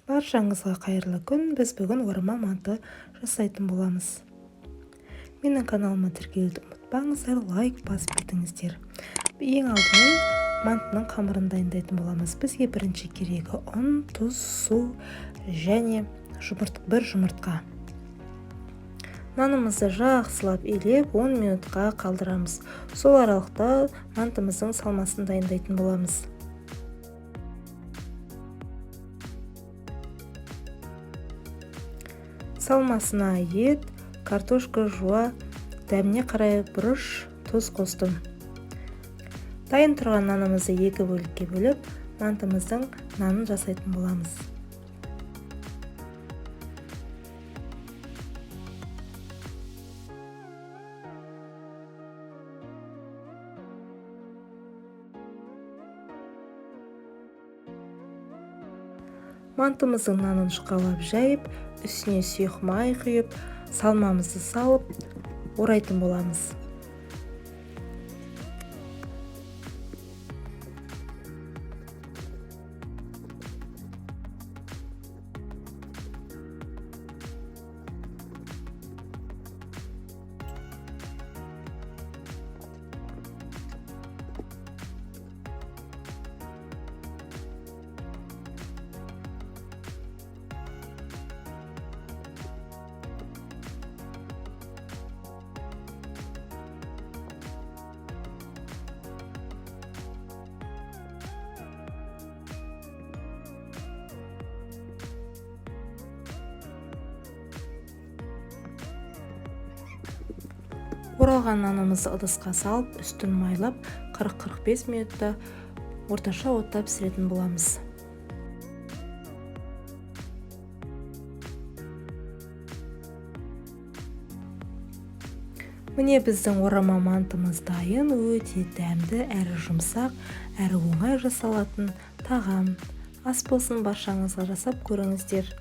Баршаңызға қайырлы күн. Біз бүгін орама манты жасайтын боламыз. Менің каналыма тіркелуді ұмытпаңыздар, лайк басып кетіңіздер. Ең алдымен мантының қамырын дайындайтын боламыз. Бізге бірінші керегі ұн, тұз, су және бір жұмыртқа. Нанымызды жақсылап илеп 10 минутқа қалдырамыз. Сол аралықта мантымыздың салмасын дайындайтын боламыз. Салмасына ет, картошка, жуа, дәміне қарай бұрыш, тұз қостым. Дайын тұрған нанымызды 2 бөлікке бөліп, мантымыздың нанын жасайтын боламыз. Мантымыздың нанын шұқалап жайып, үстіне сұйық май құйып, салмамызды салып, орайтын боламыз. Оралған нанымызды ыдысқа салып, үстін майлап, 40-45 минутта орташа отта пісіретін боламыз. Міне біздің орама мантымыз дайын, өте дәмді, әрі жұмсақ, әрі оңай жасалатын тағам. Ас болсын, баршаңызға жасап көріңіздер.